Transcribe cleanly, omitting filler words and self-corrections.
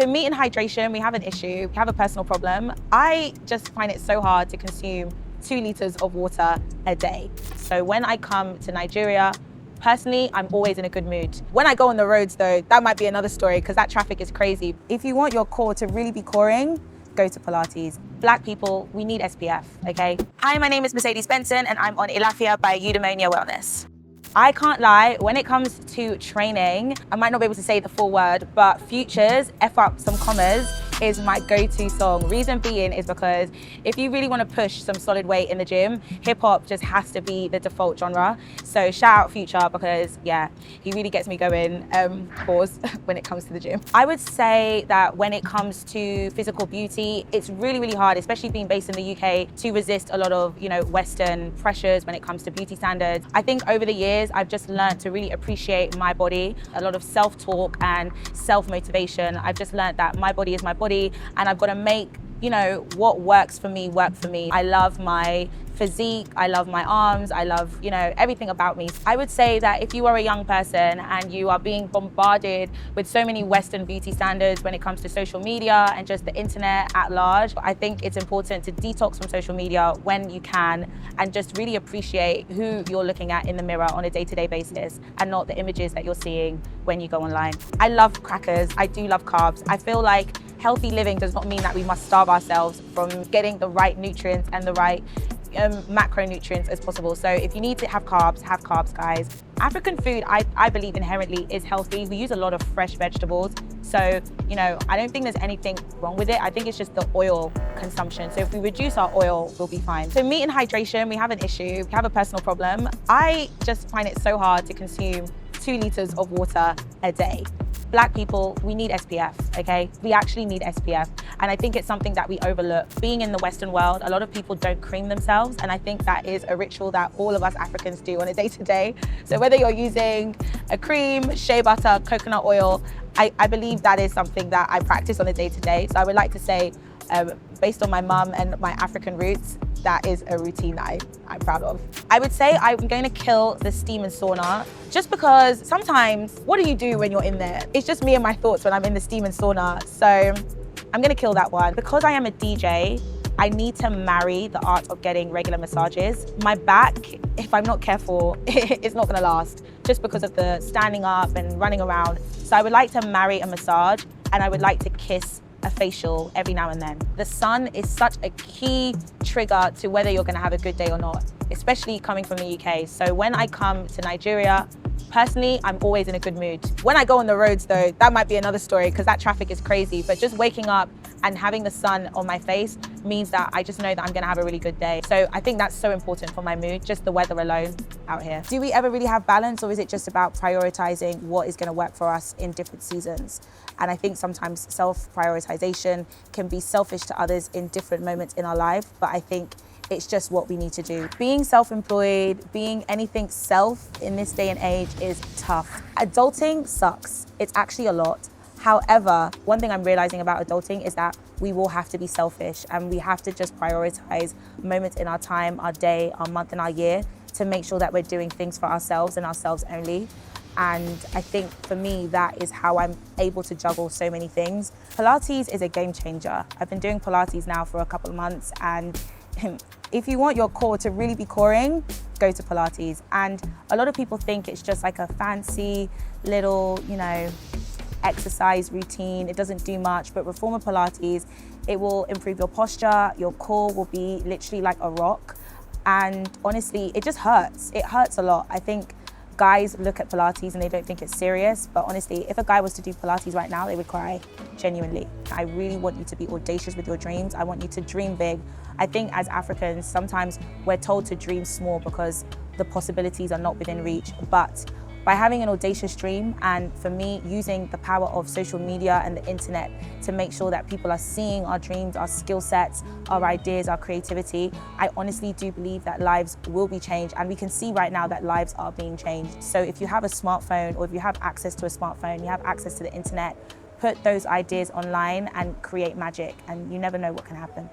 So meat and hydration, we have an issue, we have a personal problem. I just find it so hard to consume 2 liters of water a day. So when I come to Nigeria, personally, I'm always in a good mood. When I go on the roads though, that might be another story because that traffic is crazy. If you want your core to really be coring, go to Pilates. Black people, we need SPF, okay? Hi, my name is Mercedes Benson and I'm on ÀLÁFIA by Eudaimonia Wellness. I can't lie, when it comes to training, I might not be able to say the full word, but Future's F up some commas is my go-to song. Reason being is because if you really want to push some solid weight in the gym, hip hop just has to be the default genre. So shout out Future because yeah, he really gets me going, pause, when it comes to the gym. I would say that when it comes to physical beauty, it's really, really hard, especially being based in the UK, to resist a lot of, Western pressures when it comes to beauty standards. I think over the years, I've just learned to really appreciate my body, a lot of self-talk and self-motivation. I've just learned that my body is my body and I've got to make, what works for me work for me. I love my physique, I love my arms, I love, everything about me. I would say that if you are a young person and you are being bombarded with so many Western beauty standards when it comes to social media and just the internet at large, I think it's important to detox from social media when you can and just really appreciate who you're looking at in the mirror on a day-to-day basis and not the images that you're seeing when you go online. I love crackers, I do love carbs. I feel like healthy living does not mean that we must starve ourselves from getting the right nutrients and the right macronutrients as possible. So if you need to have carbs, guys. African food, I believe inherently is healthy. We use a lot of fresh vegetables. So, I don't think there's anything wrong with it. I think it's just the oil consumption. So if we reduce our oil, we'll be fine. So meat and hydration, we have an issue, we have a personal problem. I just find it so hard to consume 2 liters of water a day. Black people, we need SPF, okay? We actually need SPF. And I think it's something that we overlook. Being in the Western world, a lot of people don't cream themselves. And I think that is a ritual that all of us Africans do on a day-to-day. So whether you're using a cream, shea butter, coconut oil, I believe that is something that I practice on a day-to-day. So I would like to say, based on my mum and my African roots, that is a routine that I'm proud of. I would say I'm going to kill the steam and sauna just because sometimes, what do you do when you're in there? It's just me and my thoughts when I'm in the steam and sauna. So I'm going to kill that one. Because I am a DJ, I need to marry the art of getting regular massages. My back, if I'm not careful, it's not going to last just because of the standing up and running around. So I would like to marry a massage and I would like to kiss a facial every now and then. The sun is such a key trigger to whether you're gonna have a good day or not, especially coming from the UK. So when I come to Nigeria, personally, I'm always in a good mood. When I go on the roads though, that might be another story because that traffic is crazy, but just waking up and having the sun on my face means that I just know that I'm gonna have a really good day. So I think that's so important for my mood, just the weather alone out here. Do we ever really have balance or is it just about prioritizing what is gonna work for us in different seasons? And I think sometimes self-prioritization can be selfish to others in different moments in our life, but I think it's just what we need to do. Being self-employed, being anything self in this day and age is tough. Adulting sucks. It's actually a lot. However, one thing I'm realizing about adulting is that we will have to be selfish and we have to just prioritize moments in our time, our day, our month and our year to make sure that we're doing things for ourselves and ourselves only. And I think for me, that is how I'm able to juggle so many things. Pilates is a game changer. I've been doing Pilates now for a couple of months and if you want your core to really be coring, go to Pilates. And a lot of people think it's just like a fancy little, exercise routine. It doesn't do much, but Reformer Pilates, it will improve your posture. Your core will be literally like a rock. And honestly, it just hurts. It hurts a lot. I think guys look at Pilates and they don't think it's serious, but honestly, if a guy was to do Pilates right now, they would cry, genuinely. I really want you to be audacious with your dreams. I want you to dream big. I think as Africans, sometimes we're told to dream small because the possibilities are not within reach, but by having an audacious dream, and for me, using the power of social media and the internet to make sure that people are seeing our dreams, our skill sets, our ideas, our creativity, I honestly do believe that lives will be changed. And we can see right now that lives are being changed. So if you have a smartphone or if you have access to a smartphone, you have access to the internet, put those ideas online and create magic, and you never know what can happen.